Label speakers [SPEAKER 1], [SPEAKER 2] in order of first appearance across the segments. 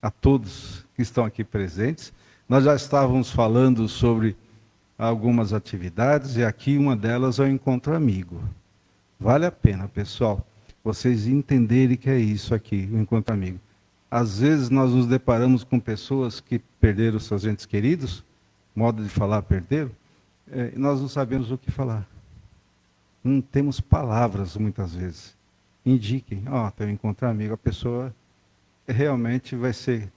[SPEAKER 1] a todos que estão aqui presentes. Nós já estávamos falando sobre algumas atividades, e aqui uma delas é o Encontro Amigo. Vale a pena, pessoal, vocês entenderem que é isso aqui, o Encontro Amigo. Às vezes nós nos deparamos com pessoas que perderam seus entes queridos, modo de falar, perderam, e nós não sabemos o que falar. Não temos palavras, muitas vezes. Indiquem, tem um Encontro Amigo, a pessoa realmente vai ser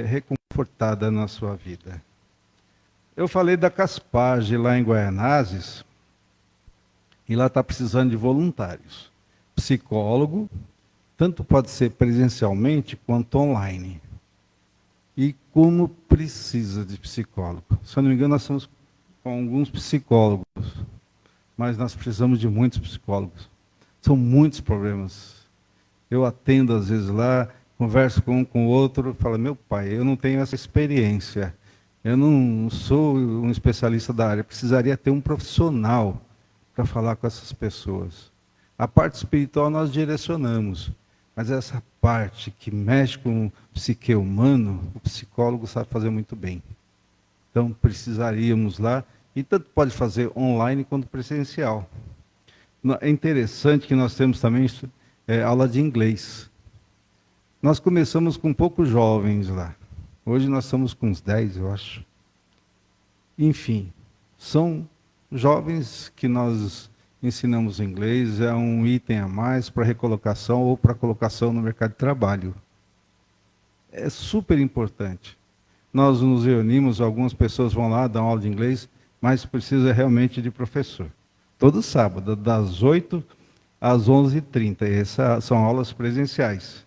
[SPEAKER 1] reconfortada na sua vida. Eu falei da Caspage lá em Guaianazes, e lá está precisando de voluntários. Psicólogo, tanto pode ser presencialmente quanto online. E como precisa de psicólogo? Se eu não me engano, nós estamos com alguns psicólogos, mas nós precisamos de muitos psicólogos. São muitos problemas. Eu atendo às vezes lá, converso com um com o outro, falo, meu pai, eu não tenho essa experiência, eu não sou um especialista da área, precisaria ter um profissional para falar com essas pessoas. A parte espiritual nós direcionamos, mas essa parte que mexe com o psique humano, o psicólogo sabe fazer muito bem. Então precisaríamos lá, e tanto pode fazer online quanto presencial. É interessante que nós temos também aula de inglês. Nós começamos com poucos jovens lá. Hoje nós estamos com uns 10, eu acho. Enfim, são jovens que nós ensinamos inglês, é um item a mais para recolocação ou para colocação no mercado de trabalho. É super importante. Nós nos reunimos, algumas pessoas vão lá, dão aula de inglês, mas precisa realmente de professor. Todo sábado, das 8 às 11h30. Essas são aulas presenciais.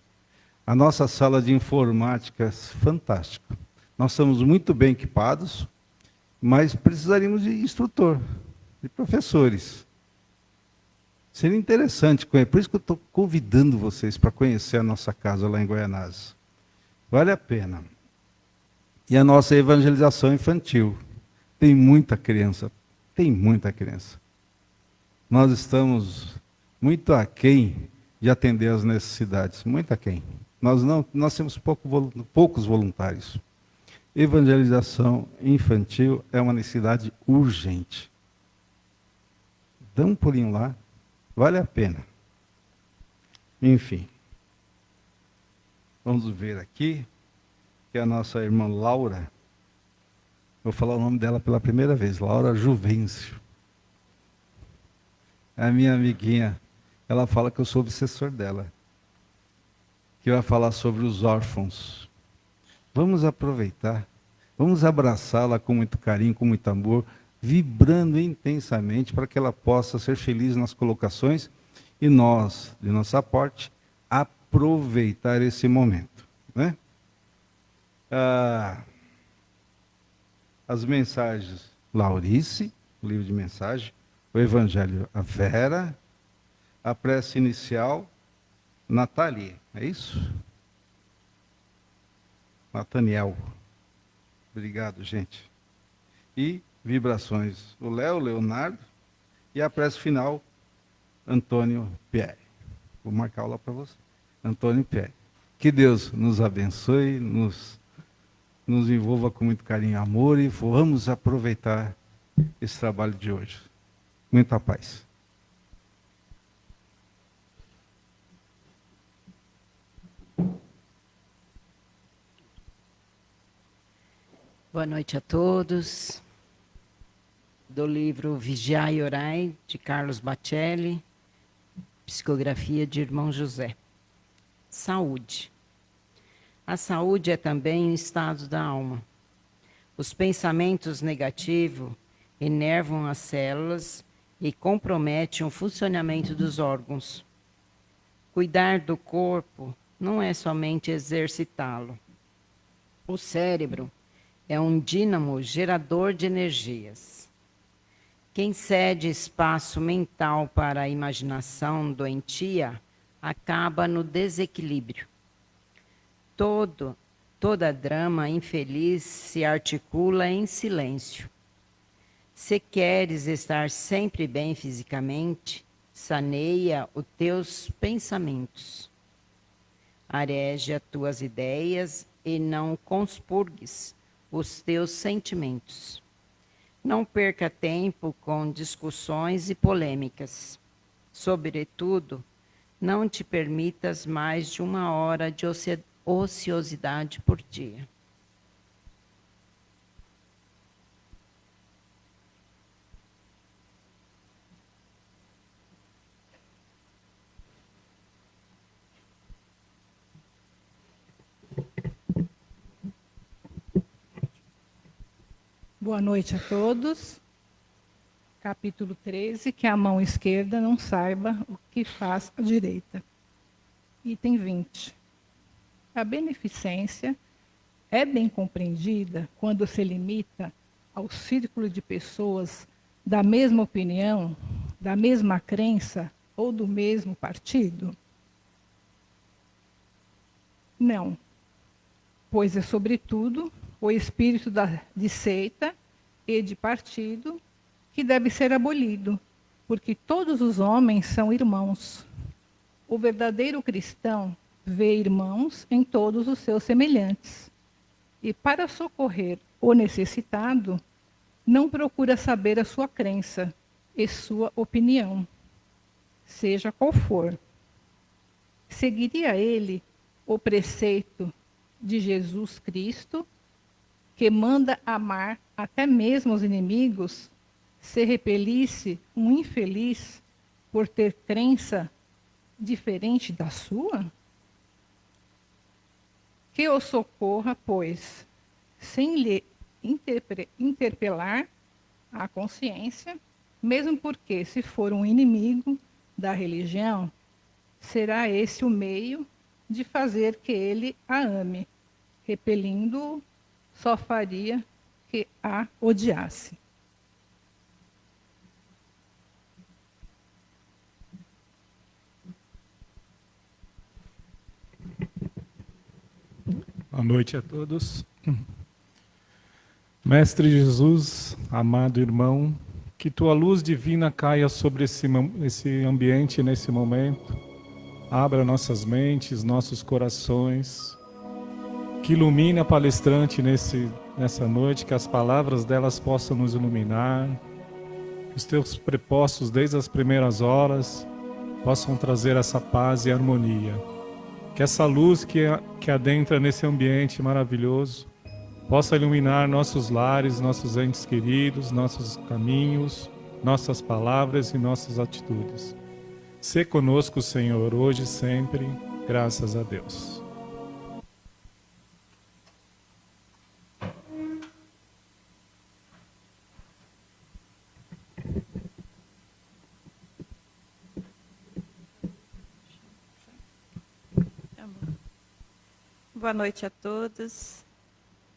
[SPEAKER 1] A nossa sala de informática é fantástica. Nós estamos muito bem equipados, mas precisaríamos de instrutor, de professores. Seria interessante, por isso que eu estou convidando vocês para conhecer a nossa casa lá em Guaianazes. Vale a pena. E a nossa evangelização infantil. Tem muita criança, Nós estamos muito aquém de atender às necessidades, muito aquém. Nós temos poucos voluntários. Evangelização infantil é uma necessidade urgente. Dá um pulinho lá, vale a pena. Enfim. Vamos ver aqui, que a nossa irmã Laura, vou falar o nome dela pela primeira vez, Laura Juvencio. A minha amiguinha, ela fala que eu sou obsessor dela, que vai falar sobre os órfãos. Vamos aproveitar, vamos abraçá-la com muito carinho, com muito amor, vibrando intensamente para que ela possa ser feliz nas colocações e nós, de nossa parte, aproveitar esse momento, né? As mensagens, Laurice, o livro de mensagem, o Evangelho, a Vera, a prece inicial, Nathalie, é isso? Nathaniel. Obrigado, gente. E vibrações, o Léo, Leonardo, e a prece final, Antônio Pierre. Vou marcar aula para você. Antônio Pierre. Que Deus nos abençoe, nos envolva com muito carinho e amor, e vamos aproveitar esse trabalho de hoje. Muita paz.
[SPEAKER 2] Boa noite a todos. Do livro Vigiai e Orai, de Carlos Bacelli, psicografia de Irmão José. Saúde. A saúde é também um estado da alma. Os pensamentos negativos enervam as células e comprometem o funcionamento dos órgãos. Cuidar do corpo não é somente exercitá-lo. O cérebro é um dínamo gerador de energias. Quem cede espaço mental para a imaginação doentia acaba no desequilíbrio. Toda drama infeliz se articula em silêncio. Se queres estar sempre bem fisicamente, saneia os teus pensamentos. Arege as tuas ideias e não conspurgues os teus sentimentos. Não perca tempo com discussões e polêmicas. Sobretudo, não te permitas mais de 1 hora de ociosidade por dia.
[SPEAKER 3] Boa noite a todos. Capítulo 13, que a mão esquerda não saiba o que faz a direita. Item 20. A beneficência é bem compreendida quando se limita ao círculo de pessoas da mesma opinião, da mesma crença ou do mesmo partido? Não, pois é, sobretudo, o espírito de seita e de partido que deve ser abolido, porque todos os homens são irmãos. O verdadeiro cristão vê irmãos em todos os seus semelhantes. E para socorrer o necessitado, não procura saber a sua crença e sua opinião, seja qual for. Seguiria ele o preceito de Jesus Cristo, que manda amar até mesmo os inimigos, se repelisse um infeliz por ter crença diferente da sua? Que o socorra, pois, sem lhe interpelar a consciência, mesmo porque, se for um inimigo da religião, será esse o meio de fazer que ele a ame, repelindo-o, só faria que a odiasse.
[SPEAKER 4] Boa noite a todos. Mestre Jesus, amado irmão, que tua luz divina caia sobre esse ambiente nesse momento. Abra nossas mentes, nossos corações. Que ilumine a palestrante nessa noite, que as palavras delas possam nos iluminar. Que os teus prepostos desde as primeiras horas possam trazer essa paz e harmonia. Que essa luz que adentra nesse ambiente maravilhoso possa iluminar nossos lares, nossos entes queridos, nossos caminhos, nossas palavras e nossas atitudes. Sê conosco, Senhor, hoje e sempre, graças a Deus.
[SPEAKER 5] Boa noite a todos.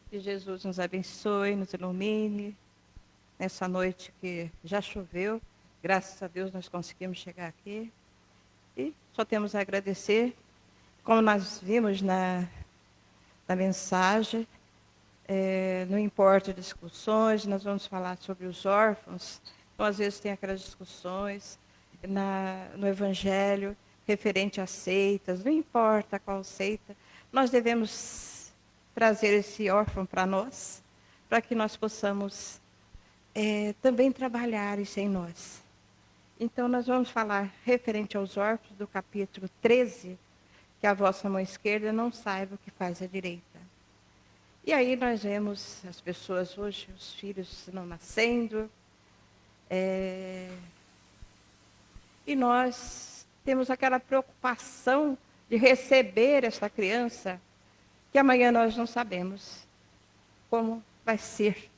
[SPEAKER 5] Que Jesus nos abençoe, nos ilumine. Nessa noite que já choveu, graças a Deus nós conseguimos chegar aqui. E só temos a agradecer. Como nós vimos na mensagem, não importa discussões, nós vamos falar sobre os órfãos. Então, às vezes, tem aquelas discussões no Evangelho referente a seitas, não importa qual seita, nós devemos trazer esse órfão para nós, para que nós possamos também trabalhar isso em nós. Então, nós vamos falar referente aos órfãos do capítulo 13, que a vossa mão esquerda não saiba o que faz a direita. E aí nós vemos as pessoas hoje, os filhos não nascendo, e nós temos aquela preocupação de receber essa criança, que amanhã nós não sabemos como vai ser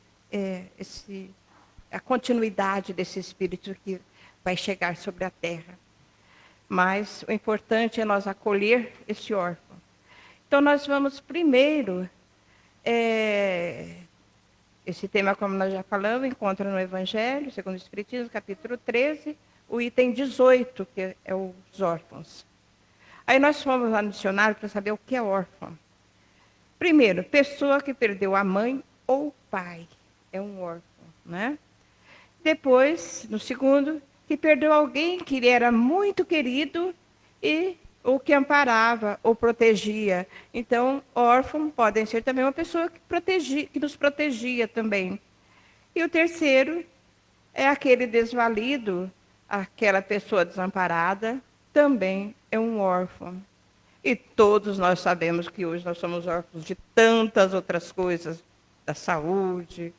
[SPEAKER 5] a continuidade desse espírito que vai chegar sobre a terra. Mas o importante é nós acolher esse órfão. Então nós vamos primeiro, esse tema, como nós já falamos, encontra no Evangelho, segundo o Espiritismo, capítulo 13, o item 18, que é os órfãos. Aí nós fomos lá no dicionário para saber o que é órfão. Primeiro, pessoa que perdeu a mãe ou o pai, é um órfão, né? Depois, no segundo, que perdeu alguém que lhe era muito querido e ou que amparava ou protegia. Então, órfão podem ser também uma pessoa que nos protegia também. E o terceiro é aquele desvalido, aquela pessoa desamparada, também é um órfão. E todos nós sabemos que hoje nós somos órfãos de tantas outras coisas, da saúde,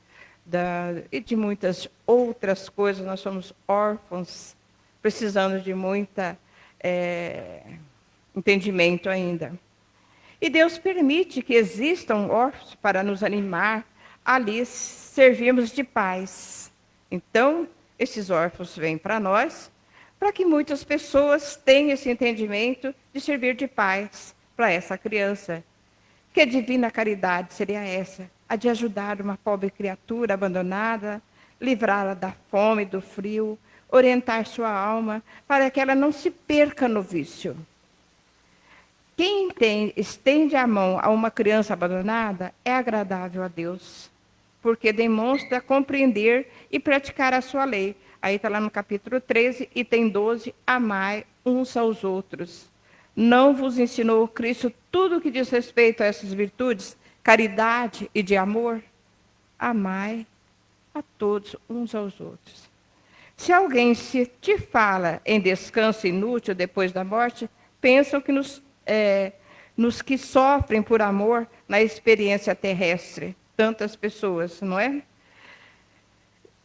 [SPEAKER 5] e de muitas outras coisas. Nós somos órfãos, precisando de muita entendimento ainda. E Deus permite que existam órfãos para nos animar a lhe servirmos de pais. Então, esses órfãos vêm para nós, para que muitas pessoas tenham esse entendimento de servir de pais para essa criança. Que divina caridade seria essa? A de ajudar uma pobre criatura abandonada, livrá-la da fome, do frio, orientar sua alma para que ela não se perca no vício. Quem estende a mão a uma criança abandonada é agradável a Deus, porque demonstra compreender e praticar a sua lei. Aí está lá no capítulo 13, item 12, amai uns aos outros. Não vos ensinou Cristo tudo o que diz respeito a essas virtudes, caridade e de amor? Amai a todos uns aos outros. Se alguém te fala em descanso inútil depois da morte, pensam que nos que sofrem por amor na experiência terrestre. Tantas pessoas, não é?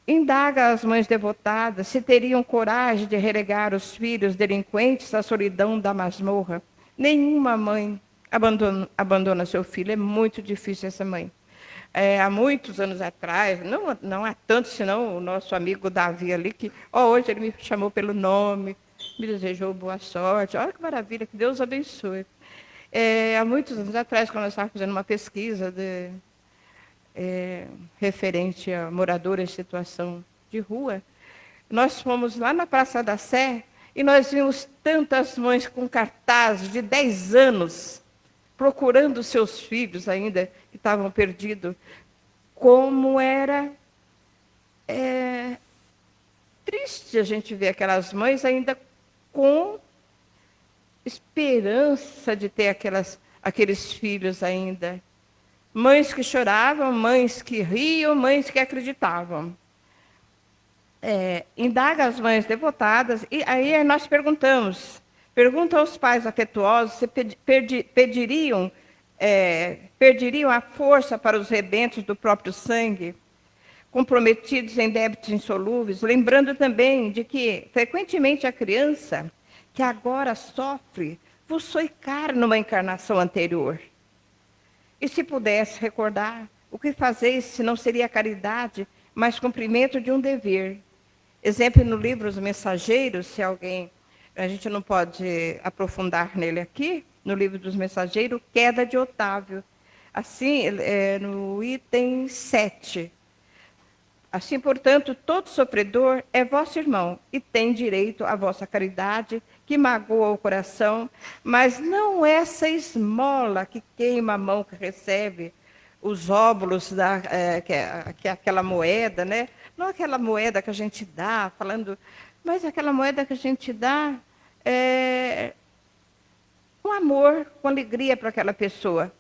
[SPEAKER 5] Indaga as mães devotadas se teriam coragem de relegar os filhos delinquentes à solidão da masmorra. Nenhuma mãe abandona seu filho, é muito difícil essa mãe. Há muitos anos atrás, não há tanto, senão o nosso amigo Davi ali, que hoje ele me chamou pelo nome, me desejou boa sorte. Olha que maravilha, que Deus abençoe. Há muitos anos atrás, quando nós estávamos fazendo uma pesquisa referente a moradores em situação de rua, nós fomos lá na Praça da Sé e nós vimos tantas mães com cartazes de 10 anos procurando seus filhos ainda que estavam perdidos. Como era triste a gente ver aquelas mães ainda com esperança de ter aqueles filhos ainda. Mães que choravam, mães que riam, mães que acreditavam. Indaga as mães devotadas, e aí nós pergunta aos pais afetuosos se perderiam a força para os rebentos do próprio sangue, comprometidos em débitos insolúveis, lembrando também de que, frequentemente, a criança que agora sofre vos foi cara numa encarnação anterior. E se pudesse recordar, o que fazeis se não seria caridade, mas cumprimento de um dever? Exemplo no livro Os Mensageiros, se alguém... A gente não pode aprofundar nele aqui, no livro dos Mensageiros, Queda de Otávio. Assim, no item 7. Assim, portanto, todo sofredor é vosso irmão e tem direito à vossa caridade, que magoa o coração, mas não essa esmola que queima a mão que recebe, os óbulos, que é aquela moeda, né? Não aquela moeda que a gente dá, mas aquela moeda que a gente dá com amor, com alegria para aquela pessoa.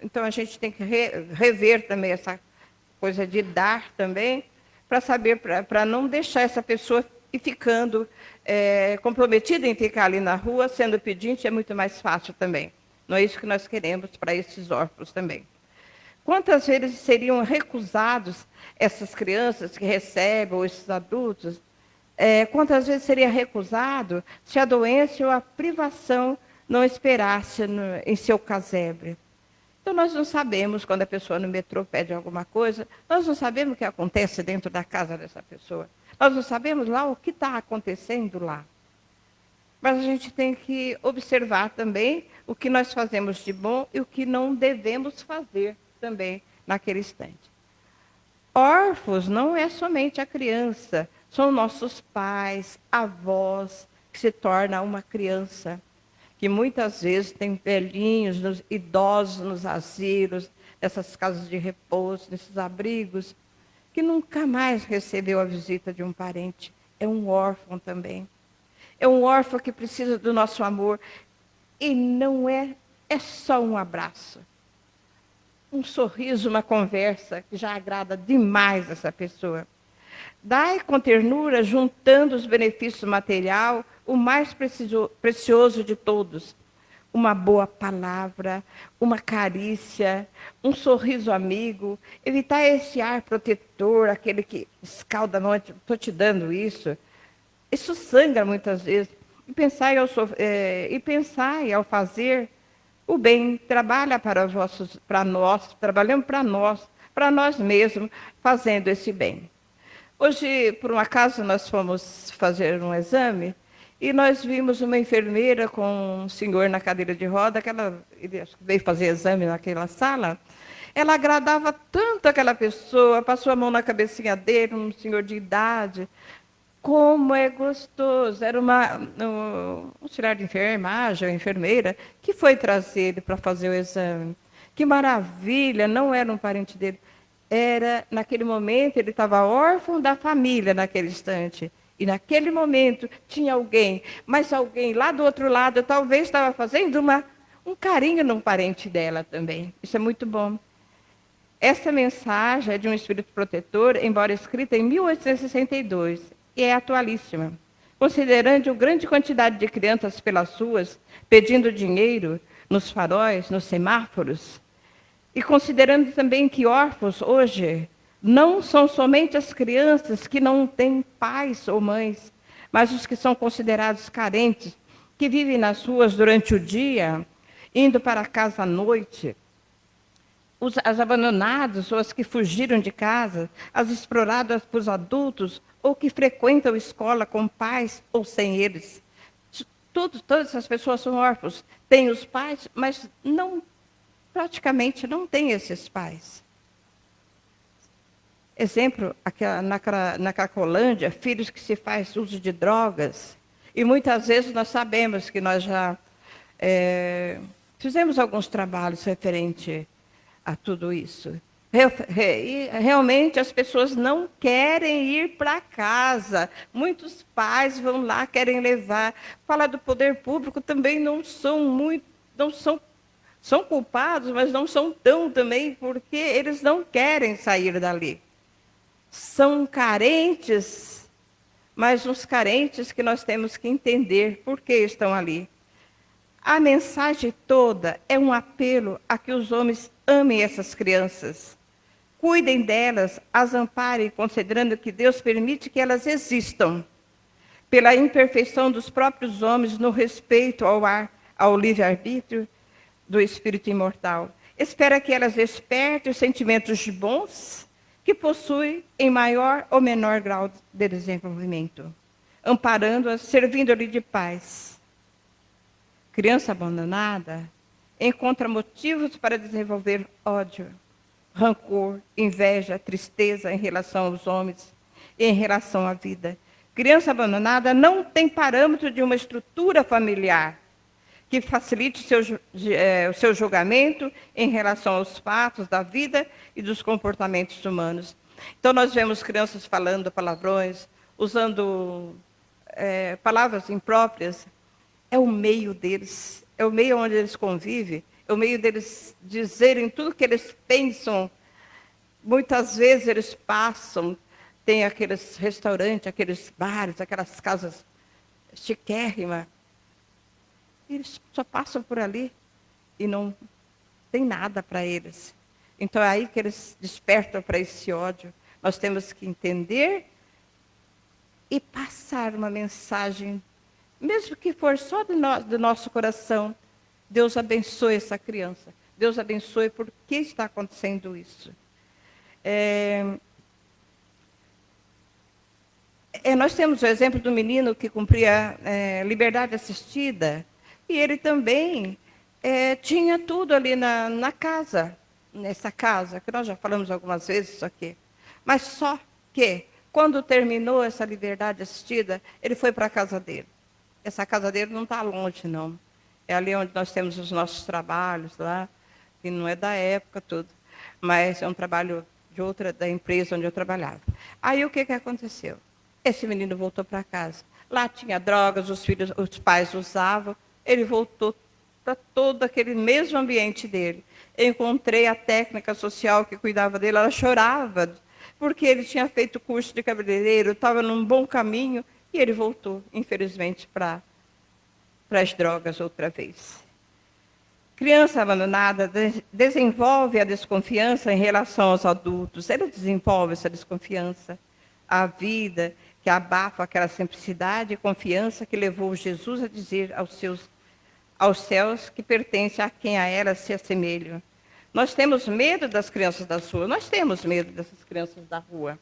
[SPEAKER 5] Então, a gente tem que rever também essa coisa de dar também, para saber, para não deixar essa pessoa ir ficando comprometida em ficar ali na rua, sendo pedinte, é muito mais fácil também. Não é isso que nós queremos para esses órfãos também. Quantas vezes seriam recusados essas crianças que recebem, ou esses adultos, quantas vezes seria recusado se a doença ou a privação não esperasse em seu casebre? Então, nós não sabemos, quando a pessoa no metrô pede alguma coisa, nós não sabemos o que acontece dentro da casa dessa pessoa. Nós não sabemos lá o que está acontecendo lá. Mas a gente tem que observar também o que nós fazemos de bom e o que não devemos fazer também naquele instante. Órfãos não é somente a criança, são nossos pais, avós, que se torna uma criança, que muitas vezes tem velhinhos, idosos nos asilos, nessas casas de repouso, nesses abrigos, que nunca mais recebeu a visita de um parente. É um órfão também. É um órfão que precisa do nosso amor. E não é só um abraço. Um sorriso, uma conversa que já agrada demais essa pessoa. Dai com ternura, juntando os benefícios material, o mais precioso de todos. Uma boa palavra, uma carícia, um sorriso amigo, evitar esse ar protetor, aquele que escalda a noite, estou te dando isso. Isso sangra muitas vezes. E pensar ao fazer o bem, trabalha para nós, trabalhamos para nós mesmos, fazendo esse bem. Hoje, por um acaso, nós fomos fazer um exame e nós vimos uma enfermeira com um senhor na cadeira de roda, ele veio fazer exame naquela sala. Ela agradava tanto aquela pessoa, passou a mão na cabecinha dele, um senhor de idade. Como é gostoso! Era um auxiliar de enfermagem, uma enfermeira, que foi trazer ele para fazer o exame. Que maravilha! Não era um parente dele. Naquele momento, ele estava órfão da família naquele instante. E naquele momento tinha alguém, mas alguém lá do outro lado talvez estava fazendo um carinho num parente dela também. Isso é muito bom. Essa mensagem é de um espírito protetor, embora escrita em 1862, e é atualíssima. Considerando a grande quantidade de crianças pelas ruas pedindo dinheiro nos faróis, nos semáforos, e considerando também que órfãos hoje não são somente as crianças que não têm pais ou mães, mas os que são considerados carentes, que vivem nas ruas durante o dia, indo para casa à noite, as abandonadas, ou as que fugiram de casa, as exploradas por adultos, ou que frequentam escola com pais ou sem eles. Todas essas pessoas são órfãos. Têm os pais, mas praticamente não têm esses pais. Exemplo, na Cracolândia, filhos que se faz uso de drogas. E muitas vezes nós sabemos que nós já fizemos alguns trabalhos referente a tudo isso. E realmente as pessoas não querem ir para casa. Muitos pais vão lá, querem levar. Falar do poder público também são culpados, mas não são tão também, porque eles não querem sair dali. São carentes, mas uns carentes que nós temos que entender por que estão ali. A mensagem toda é um apelo a que os homens amem essas crianças, cuidem delas, as amparem, considerando que Deus permite que elas existam, pela imperfeição dos próprios homens no respeito ao livre-arbítrio do espírito imortal. Espera que elas despertem os sentimentos bons que possuem em maior ou menor grau de desenvolvimento, amparando-as, servindo-lhe de paz. Criança abandonada encontra motivos para desenvolver ódio, rancor, inveja, tristeza em relação aos homens e em relação à vida. Criança abandonada não tem parâmetro de uma estrutura familiar que facilite o seu julgamento em relação aos fatos da vida e dos comportamentos humanos. Então, nós vemos crianças falando palavrões, usando palavras impróprias. É o meio deles, é o meio onde eles convivem, é o meio deles dizerem tudo que eles pensam. Muitas vezes eles passam, tem aqueles restaurantes, aqueles bares, aquelas casas chiquérrimas. Eles só passam por ali e não tem nada para eles. Então é aí que eles despertam para esse ódio. Nós temos que entender e passar uma mensagem, mesmo que for só do nosso coração. Deus abençoe essa criança. Deus abençoe por que está acontecendo isso. Nós temos o exemplo do menino que cumpria liberdade assistida. E ele também tinha tudo ali na casa, nessa casa, que nós já falamos algumas vezes isso aqui. Mas só que, quando terminou essa liberdade assistida, ele foi para a casa dele. Essa casa dele não está longe, não. É ali onde nós temos os nossos trabalhos lá, que não é da época tudo, mas é um trabalho da empresa onde eu trabalhava. Aí o que aconteceu? Esse menino voltou para casa. Lá tinha drogas, os pais usavam. Ele voltou para todo aquele mesmo ambiente dele. Eu encontrei a técnica social que cuidava dele, ela chorava, porque ele tinha feito curso de cabeleireiro, estava num bom caminho, e ele voltou, infelizmente, para as drogas outra vez. Criança abandonada desenvolve a desconfiança em relação aos adultos. Ela desenvolve essa desconfiança. A vida que abafa aquela simplicidade e confiança que levou Jesus a dizer aos céus que pertence a quem a ela se assemelham. Nós temos medo das crianças da rua. Nós temos medo dessas crianças da rua.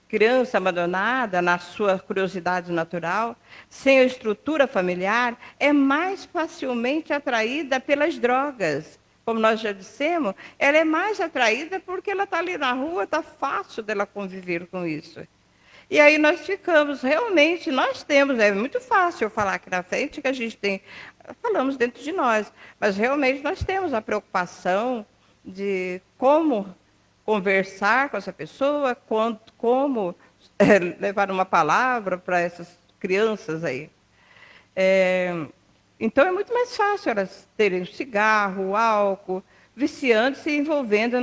[SPEAKER 5] Criança abandonada, na sua curiosidade natural, sem a estrutura familiar, é mais facilmente atraída pelas drogas. Como nós já dissemos, ela é mais atraída porque ela está ali na rua, está fácil dela conviver com isso. E aí nós ficamos, realmente, nós temos, é muito fácil eu falar aqui na frente que a gente tem, falamos dentro de nós, mas realmente nós temos a preocupação de como conversar com essa pessoa, como levar uma palavra para essas crianças aí. Então, é muito mais fácil elas terem cigarro, álcool, viciando, se envolvendo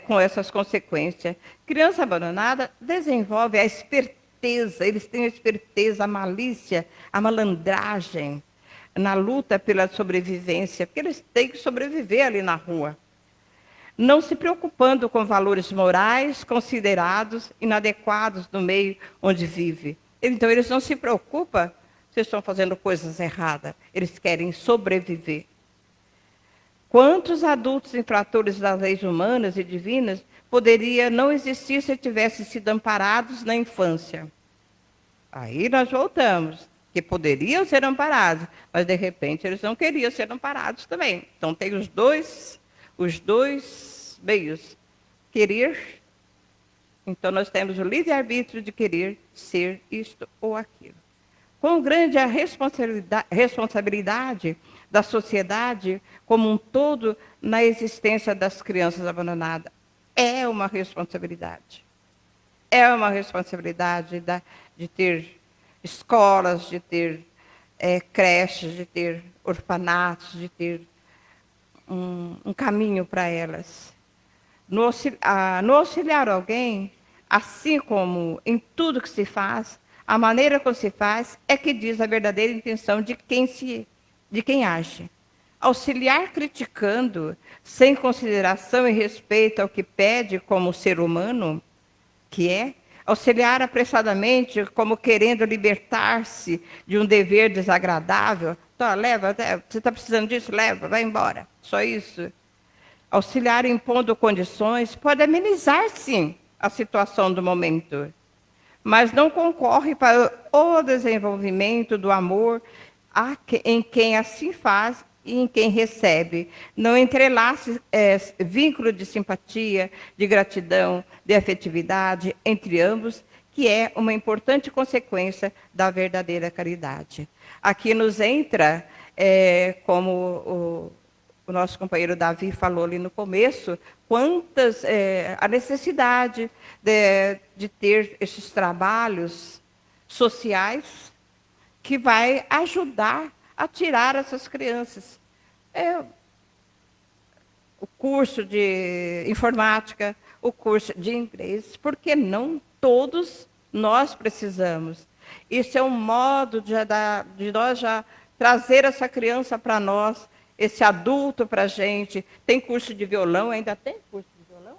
[SPEAKER 5] com essas consequências. Criança abandonada desenvolve a esperteza, eles têm a esperteza, a malícia, a malandragem na luta pela sobrevivência, porque eles têm que sobreviver ali na rua. Não se preocupando com valores morais considerados inadequados no meio onde vive. Então, eles não se preocupam se estão fazendo coisas erradas. Eles querem sobreviver. Quantos adultos infratores das leis humanas e divinas poderia não existir se tivessem sido amparados na infância? Aí nós voltamos, que poderiam ser amparados, mas, de repente, eles não queriam ser amparados também. Então, tem os dois meios. Querer, então nós temos o livre-arbítrio de querer ser isto ou aquilo. Quão grande é a responsabilidade da sociedade como um todo na existência das crianças abandonadas. É uma responsabilidade. É uma responsabilidade de ter escolas, de ter creches, de ter orfanatos, de ter um caminho para elas. No auxiliar alguém, assim como em tudo que se faz, a maneira como se faz é que diz a verdadeira intenção de quem age. Auxiliar criticando, sem consideração e respeito ao que pede como ser humano, que é, auxiliar apressadamente, como querendo libertar-se de um dever desagradável. Então, leva, você está precisando disso? Leva, vai embora. Só isso. Auxiliar impondo condições pode amenizar, sim, a situação do momento, mas não concorre para o desenvolvimento do amor em quem assim faz e em quem recebe. Não entrelace vínculo de simpatia, de gratidão, de afetividade entre ambos, que é uma importante consequência da verdadeira caridade. Aqui nos entra, como o nosso companheiro Davi falou ali no começo, a necessidade de ter esses trabalhos sociais que vai ajudar a tirar essas crianças. O curso de informática, o curso de inglês, porque não todos nós precisamos. Isso é um modo de nós já trazer essa criança para nós, esse adulto para a gente. Tem curso de violão, ainda tem curso de violão?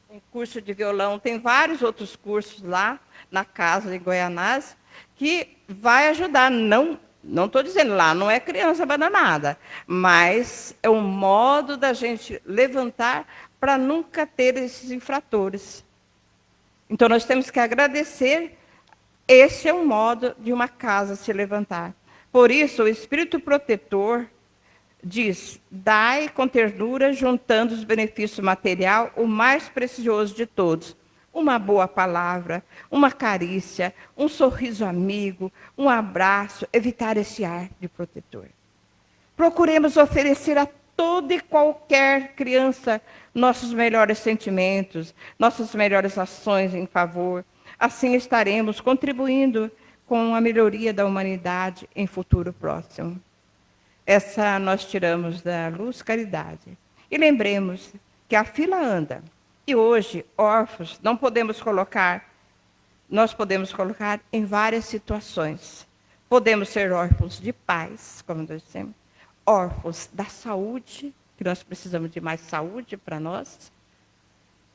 [SPEAKER 5] Tem curso de violão, tem vários outros cursos lá na casa de Goianás, que vai ajudar. Não estou dizendo lá, não é criança abandonada, mas é um modo da gente levantar para nunca ter esses infratores. Então, nós temos que agradecer. Esse é um modo de uma casa se levantar. Por isso, o Espírito Protetor diz: dai com ternura, juntando os benefícios material, o mais precioso de todos. Uma boa palavra, uma carícia, um sorriso amigo, um abraço, evitar esse ar de protetor. Procuremos oferecer a toda e qualquer criança nossos melhores sentimentos, nossas melhores ações em favor. Assim estaremos contribuindo com a melhoria da humanidade em futuro próximo. Essa nós tiramos da Luz Caridade. E lembremos que a fila anda. E hoje, órfãos, nós podemos colocar em várias situações. Podemos ser órfãos de pais, como nós dissemos, órfãos da saúde, que nós precisamos de mais saúde para nós,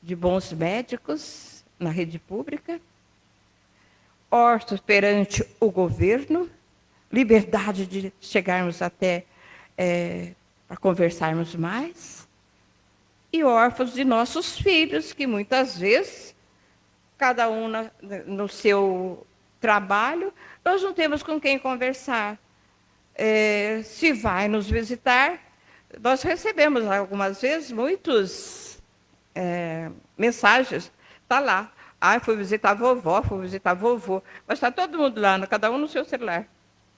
[SPEAKER 5] de bons médicos na rede pública, órfãos perante o governo, liberdade de chegarmos até para conversarmos mais, e órfãos de nossos filhos, que muitas vezes, cada um no seu trabalho, nós não temos com quem conversar. Se vai nos visitar, nós recebemos algumas vezes muitas mensagens, está lá. Fui visitar a vovó, fui visitar vovô. Mas está todo mundo lá, cada um no seu celular.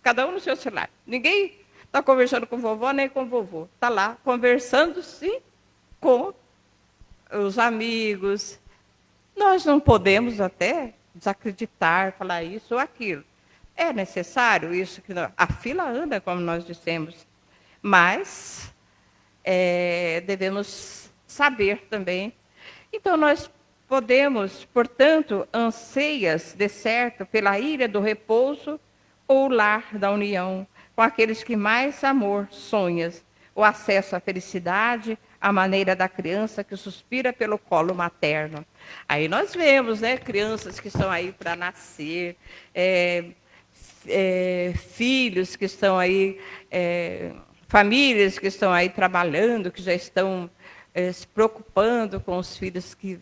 [SPEAKER 5] Cada um no seu celular. Ninguém está conversando com vovó nem com vovô. Está lá, conversando, sim, com os amigos. Nós não podemos até desacreditar, falar isso ou aquilo. É necessário isso, que a fila anda, como nós dissemos. Mas devemos saber também. Então, nós podemos, portanto, anseias de certo pela ilha do repouso ou lar da união, com aqueles que mais amor sonhas, o acesso à felicidade, à maneira da criança que suspira pelo colo materno. Aí nós vemos, crianças que estão aí para nascer, filhos que estão aí, famílias que estão aí trabalhando, que já estão se preocupando com os filhos que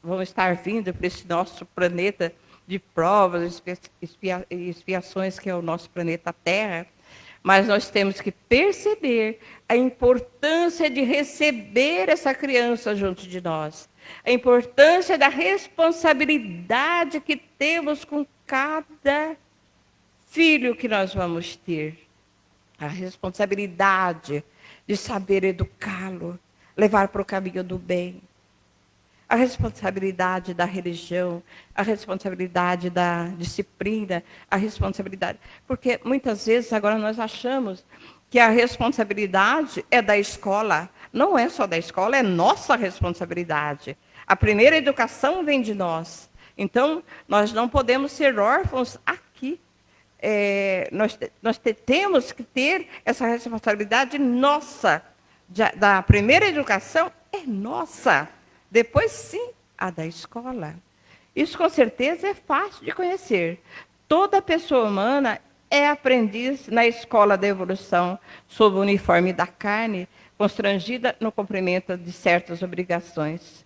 [SPEAKER 5] vão estar vindo para esse nosso planeta de provas e expiações, que é o nosso planeta Terra. Mas nós temos que perceber a importância de receber essa criança junto de nós. A importância da responsabilidade que temos com cada filho que nós vamos ter. A responsabilidade de saber educá-lo, levar para o caminho do bem. A responsabilidade da religião, a responsabilidade da disciplina, a responsabilidade. Porque muitas vezes agora nós achamos que a responsabilidade é da escola. Não é só da escola, é nossa responsabilidade. A primeira educação vem de nós. Então, nós não podemos ser órfãos aqui. Nós temos que ter essa responsabilidade nossa. Da primeira educação é nossa. Depois, sim, a da escola. Isso, com certeza, é fácil de conhecer. Toda pessoa humana é aprendiz na escola da evolução, sob o uniforme da carne, constrangida no cumprimento de certas obrigações.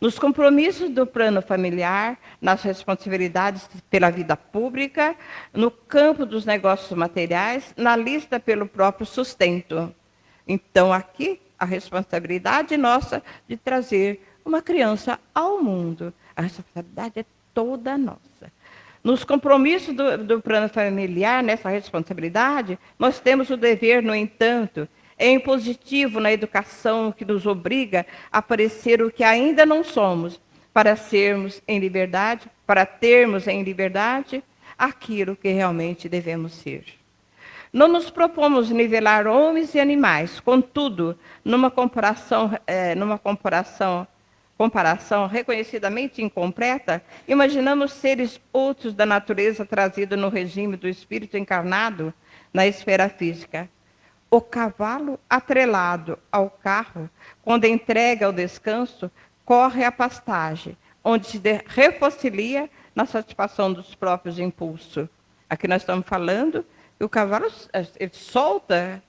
[SPEAKER 5] Nos compromissos do plano familiar, nas responsabilidades pela vida pública, no campo dos negócios materiais, na lista pelo próprio sustento. Então, aqui, a responsabilidade nossa de trazer uma criança ao mundo. A responsabilidade é toda nossa. Nos compromissos do plano familiar, nessa responsabilidade, nós temos o dever, no entanto, impositivo na educação que nos obriga a parecer o que ainda não somos, para sermos em liberdade, para termos em liberdade aquilo que realmente devemos ser. Não nos propomos nivelar homens e animais, contudo, numa comparação reconhecidamente incompleta, imaginamos seres outros da natureza trazidos no regime do espírito encarnado na esfera física. O cavalo atrelado ao carro, quando entregue ao descanso, corre à pastagem, onde se refocilia na satisfação dos próprios impulsos. Aqui nós estamos falando que o cavalo ele solta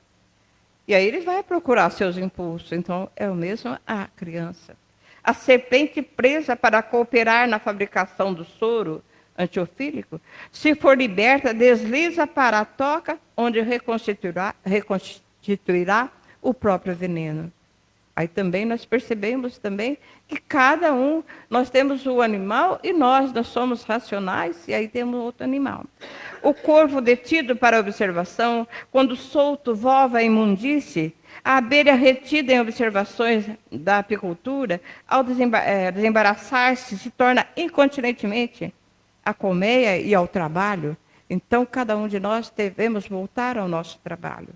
[SPEAKER 5] e aí ele vai procurar seus impulsos. Então, é o mesmo a criança. A serpente presa para cooperar na fabricação do soro antiofílico, se for liberta, desliza para a toca, onde reconstituirá o próprio veneno. Aí também nós percebemos também que cada um, nós temos o animal e nós somos racionais, e aí temos outro animal. O corvo detido para observação, quando solto voa a imundície, A abelha retida em observações da apicultura, ao desembaraçar-se, se torna incontinentemente à colmeia e ao trabalho. Então, cada um de nós devemos voltar ao nosso trabalho.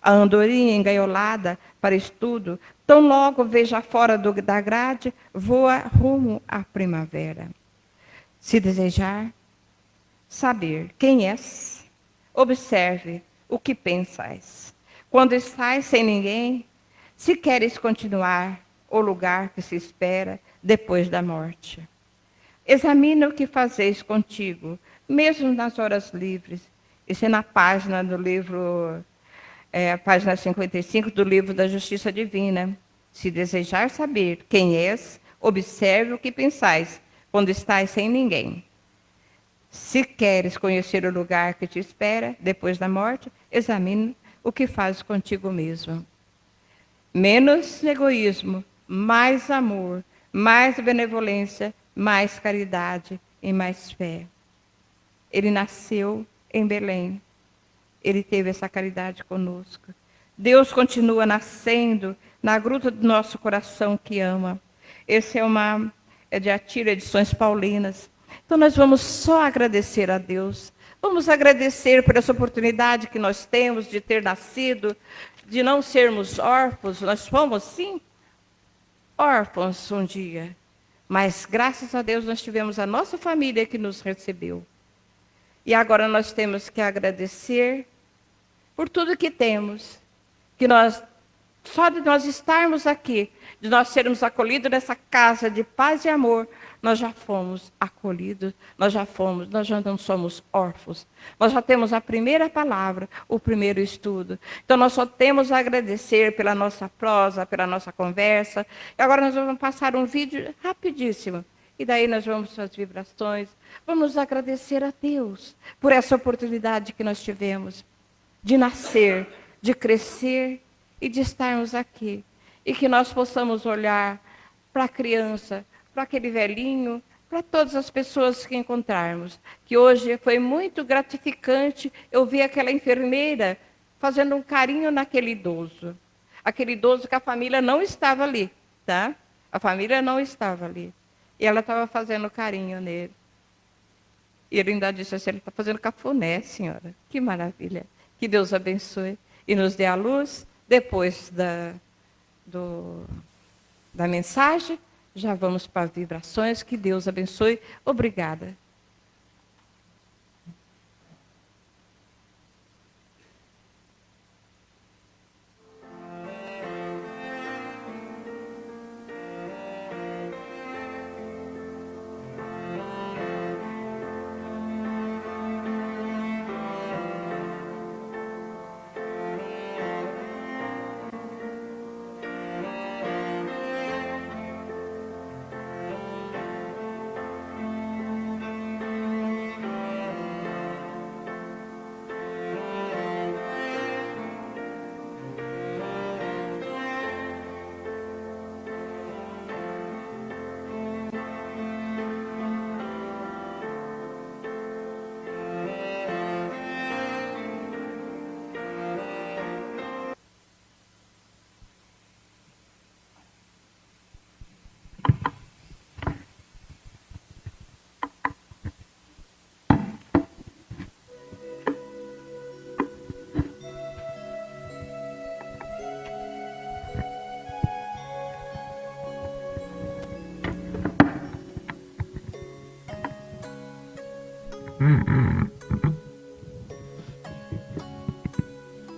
[SPEAKER 5] A andorinha engaiolada para estudo, tão logo veja fora da grade, voa rumo à primavera. Se desejar saber quem és, observe o que pensais. Quando estás sem ninguém, se queres continuar o lugar que se espera depois da morte. Examina o que fazeis contigo, mesmo nas horas livres. Isso é na página do livro, página 55 do livro da Justiça Divina. Se desejar saber quem és, observe o que pensais, quando estás sem ninguém. Se queres conhecer o lugar que te espera depois da morte, examine o que fazes contigo mesmo. Menos egoísmo, mais amor, mais benevolência, mais caridade e mais fé. Ele nasceu em Belém. Ele teve essa caridade conosco. Deus continua nascendo na gruta do nosso coração que ama. Esse é de Atira Edições Paulinas. Então nós vamos só agradecer a Deus. Vamos agradecer por essa oportunidade que nós temos de ter nascido, de não sermos órfãos. Nós fomos, sim, órfãos um dia. Mas graças a Deus nós tivemos a nossa família que nos recebeu. E agora nós temos que agradecer por tudo que temos. Que só de nós estarmos aqui, de nós sermos acolhidos nessa casa de paz e amor, nós já fomos acolhidos, nós já não somos órfãos. Nós já temos a primeira palavra, o primeiro estudo. Então nós só temos a agradecer pela nossa prosa, pela nossa conversa. E agora nós vamos passar um vídeo rapidíssimo. E daí nós vamos para as vibrações. Vamos agradecer a Deus por essa oportunidade que nós tivemos de nascer, de crescer e de estarmos aqui. E que nós possamos olhar para a criança, para aquele velhinho, para todas as pessoas que encontrarmos. Que hoje foi muito gratificante eu ver aquela enfermeira fazendo um carinho naquele idoso. Aquele idoso que a família não estava ali, tá? A família não estava ali. E ela estava fazendo carinho nele. E ele ainda disse assim, ele está fazendo cafuné, senhora. Que maravilha. Que Deus abençoe e nos dê a luz. Depois da mensagem, já vamos para as vibrações. Que Deus abençoe. Obrigada.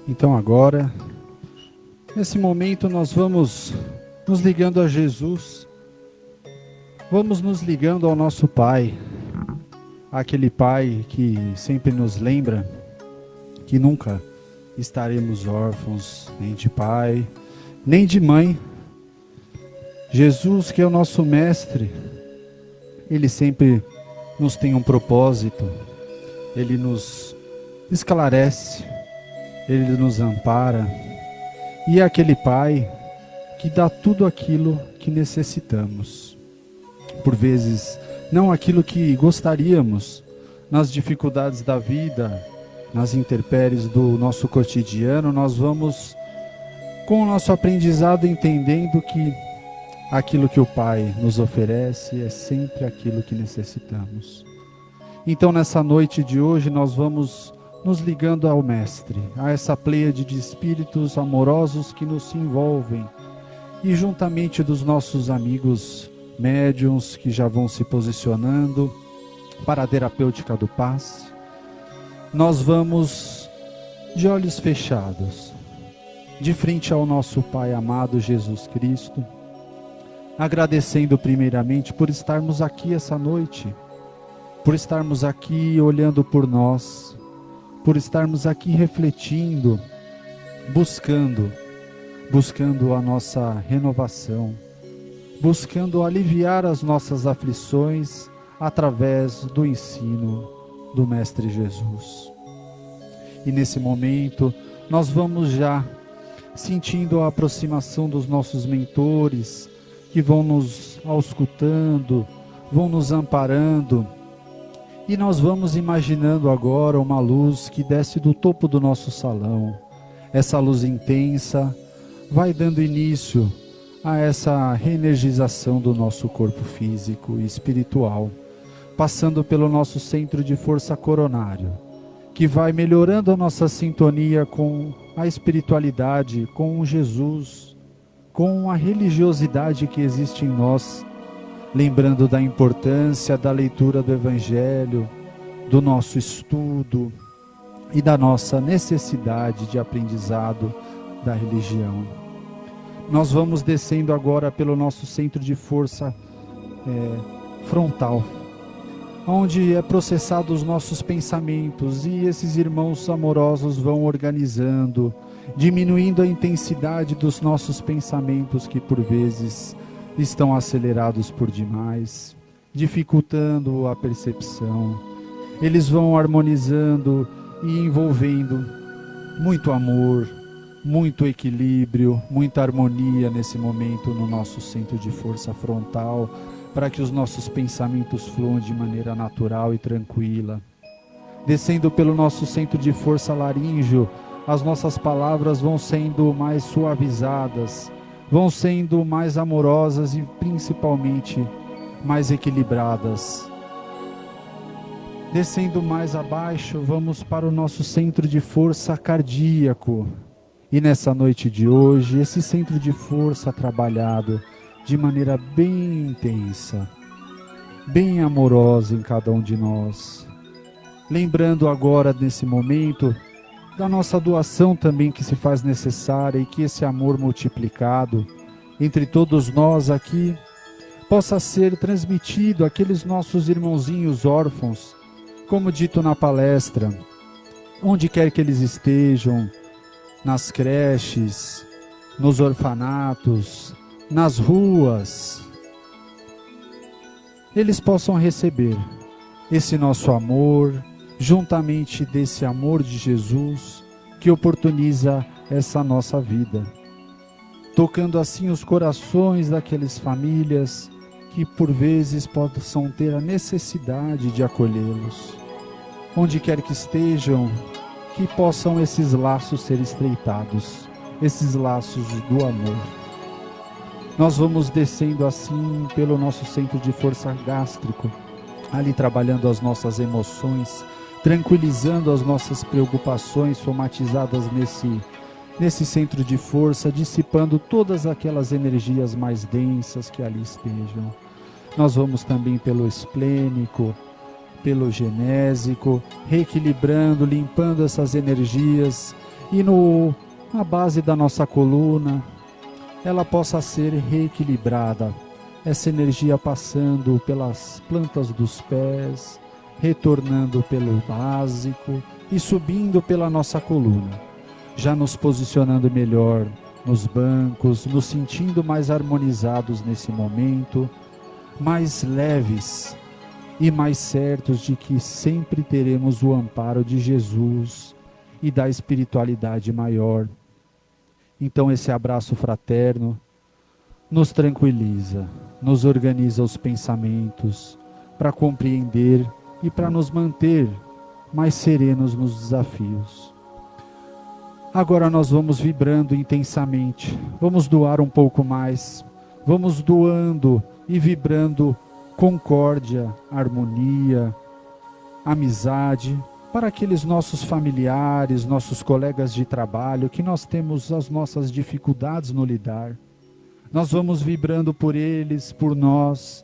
[SPEAKER 1] Então agora, nesse momento nós vamos nos ligando a Jesus, vamos nos ligando ao nosso Pai, aquele Pai que sempre nos lembra que nunca estaremos órfãos, nem de pai, nem de mãe. Jesus, que é o nosso Mestre, Ele sempre nos tem um propósito, Ele nos esclarece, Ele nos ampara, e é aquele Pai que dá tudo aquilo que necessitamos. Por vezes, não aquilo que gostaríamos, nas dificuldades da vida, nas intempéries do nosso cotidiano, nós vamos
[SPEAKER 6] com o nosso aprendizado, entendendo que aquilo que o Pai nos oferece é sempre aquilo que necessitamos. Então, nessa noite de hoje, nós vamos nos ligando ao Mestre, a essa pleiade de espíritos amorosos que nos envolvem, e juntamente dos nossos amigos médiuns que já vão se posicionando para a terapêutica do passe, nós vamos de olhos fechados, de frente ao nosso Pai amado Jesus Cristo, agradecendo primeiramente por estarmos aqui essa noite, por estarmos aqui olhando por nós, por estarmos aqui refletindo, buscando a nossa renovação, buscando aliviar as nossas aflições através do ensino do Mestre Jesus. E nesse momento, nós vamos já sentindo a aproximação dos nossos mentores, que vão nos auscultando, vão nos amparando, e nós vamos imaginando agora uma luz que desce do topo do nosso salão. Essa luz intensa vai dando início a essa reenergização do nosso corpo físico e espiritual, passando pelo nosso centro de força coronário, que vai melhorando a nossa sintonia com a espiritualidade, com Jesus, com a religiosidade que existe em nós, lembrando da importância da leitura do Evangelho, do nosso estudo e da nossa necessidade de aprendizado da religião. Nós vamos descendo agora pelo nosso centro de força frontal, onde é processado os nossos pensamentos, e esses irmãos amorosos vão organizando, diminuindo a intensidade dos nossos pensamentos, que por vezes estão acelerados por demais, dificultando a percepção. Eles vão harmonizando e envolvendo muito amor, muito equilíbrio, muita harmonia nesse momento no nosso centro de força frontal, para que os nossos pensamentos fluam de maneira natural e tranquila. Descendo pelo nosso centro de força laríngeo, as nossas palavras vão sendo mais suavizadas, vão sendo mais amorosas e principalmente mais equilibradas. Descendo mais abaixo, vamos para o nosso centro de força cardíaco. E nessa noite de hoje, esse centro de força trabalhado de maneira bem intensa, bem amorosa em cada um de nós. Lembrando agora, nesse momento, da nossa doação também que se faz necessária, e que esse amor multiplicado entre todos nós aqui possa ser transmitido àqueles nossos irmãozinhos órfãos, como dito na palestra, onde quer que eles estejam, nas creches, nos orfanatos, nas ruas, eles possam receber esse nosso amor, juntamente desse amor de Jesus que oportuniza essa nossa vida, tocando assim os corações daquelas famílias que por vezes possam ter a necessidade de acolhê-los. Onde quer que estejam, que possam esses laços ser estreitados, esses laços do amor. Nós vamos descendo assim pelo nosso centro de força gástrico, ali trabalhando as nossas emoções, tranquilizando as nossas preocupações somatizadas nesse centro de força, dissipando todas aquelas energias mais densas que ali estejam. Nós vamos também pelo esplênico, pelo genésico, reequilibrando, limpando essas energias, e na base da nossa coluna, ela possa ser reequilibrada, essa energia passando pelas plantas dos pés, retornando pelo básico e subindo pela nossa coluna, já nos posicionando melhor nos bancos, nos sentindo mais harmonizados nesse momento, mais leves e mais certos de que sempre teremos o amparo de Jesus e da espiritualidade maior. Então esse abraço fraterno nos tranquiliza, nos organiza os pensamentos para compreender e para nos manter mais serenos nos desafios. Agora nós vamos vibrando intensamente. Vamos doar um pouco mais. Vamos doando e vibrando concórdia, harmonia, amizade para aqueles nossos familiares, nossos colegas de trabalho, que nós temos as nossas dificuldades no lidar. Nós vamos vibrando por eles, por nós,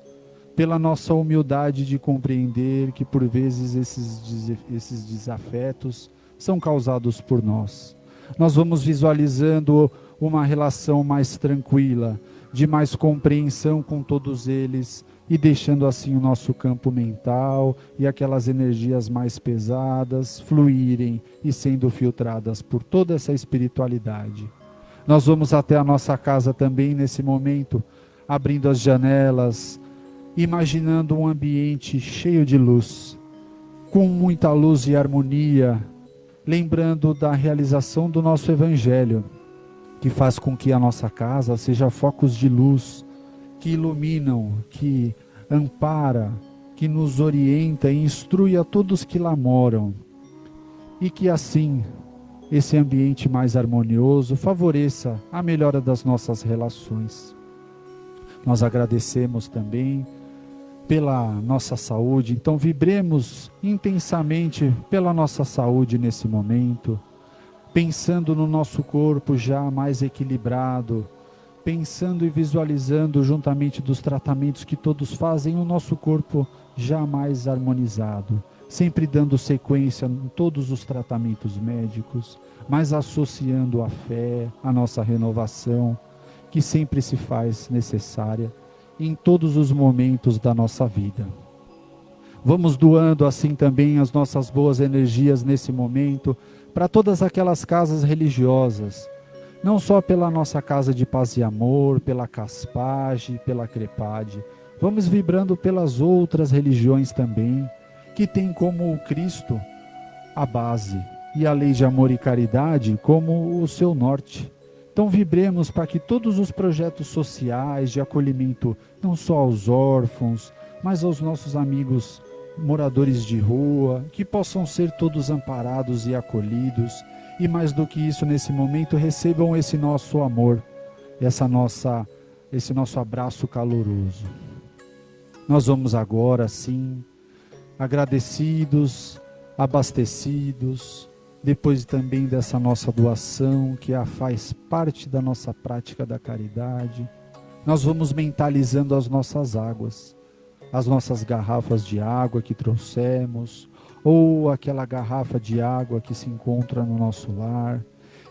[SPEAKER 6] pela nossa humildade de compreender que por vezes esses desafetos são causados por nós. Nós vamos visualizando uma relação mais tranquila, de mais compreensão com todos eles e deixando assim o nosso campo mental e aquelas energias mais pesadas fluírem e sendo filtradas por toda essa espiritualidade. Nós vamos até a nossa casa também nesse momento, abrindo as janelas, imaginando um ambiente cheio de luz, com muita luz e harmonia, lembrando da realização do nosso Evangelho, que faz com que a nossa casa seja focos de luz, que iluminam, que ampara, que nos orienta e instrui a todos que lá moram. E que assim, esse ambiente mais harmonioso favoreça a melhora das nossas relações. Nós agradecemos também pela nossa saúde, então vibremos intensamente pela nossa saúde nesse momento, pensando no nosso corpo já mais equilibrado, pensando e visualizando juntamente dos tratamentos que todos fazem o nosso corpo já mais harmonizado, sempre dando sequência em todos os tratamentos médicos, mas associando a fé, a nossa renovação, que sempre se faz necessária em todos os momentos da nossa vida. Vamos doando assim também as nossas boas energias nesse momento para todas aquelas casas religiosas, não só pela nossa casa de paz e amor, pela Caspage, pela Crepade. Vamos vibrando pelas outras religiões também, que tem como Cristo a base e a lei de amor e caridade como o seu norte. Então vibremos para que todos os projetos sociais de acolhimento, não só aos órfãos, mas aos nossos amigos moradores de rua, que possam ser todos amparados e acolhidos, e mais do que isso nesse momento recebam esse nosso amor, esse nosso abraço caloroso. Nós vamos agora sim, agradecidos, abastecidos, depois também dessa nossa doação, que faz parte da nossa prática da caridade, nós vamos mentalizando as nossas águas, as nossas garrafas de água que trouxemos, ou aquela garrafa de água que se encontra no nosso lar,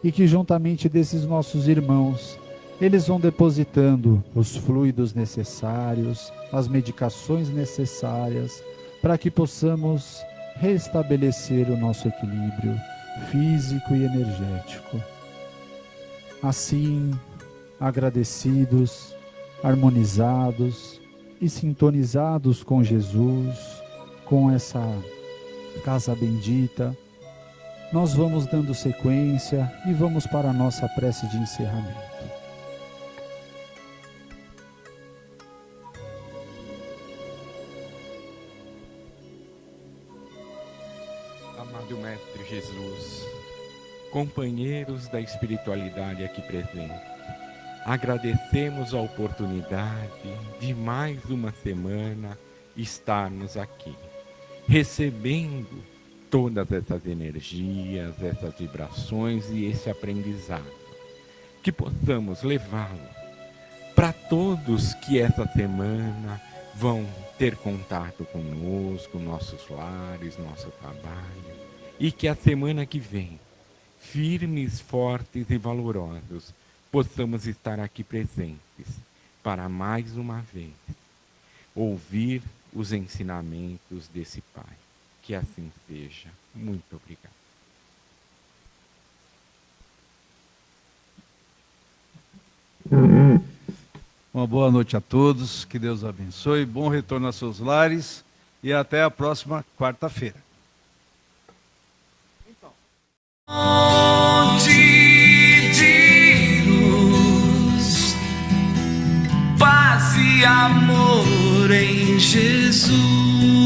[SPEAKER 6] e que juntamente desses nossos irmãos, eles vão depositando os fluidos necessários, as medicações necessárias, para que possamos restabelecer o nosso equilíbrio físico e energético. Assim, agradecidos, harmonizados e sintonizados com Jesus, com essa casa bendita, nós vamos dando sequência e vamos para a nossa prece de encerramento.
[SPEAKER 7] Amado Mestre Jesus, companheiros da espiritualidade aqui presente, agradecemos a oportunidade de mais uma semana estarmos aqui, recebendo todas essas energias, essas vibrações e esse aprendizado, que possamos levá-lo para todos que essa semana vão ter contato conosco, nossos lares, nosso trabalho, e que a semana que vem, firmes, fortes e valorosos, possamos estar aqui presentes para mais uma vez ouvir os ensinamentos desse Pai. Que assim seja. Muito obrigado.
[SPEAKER 1] Uma boa noite a todos, que Deus abençoe, bom retorno aos seus lares e até a próxima quarta-feira.
[SPEAKER 8] Monte de luz, paz e amor em Jesus.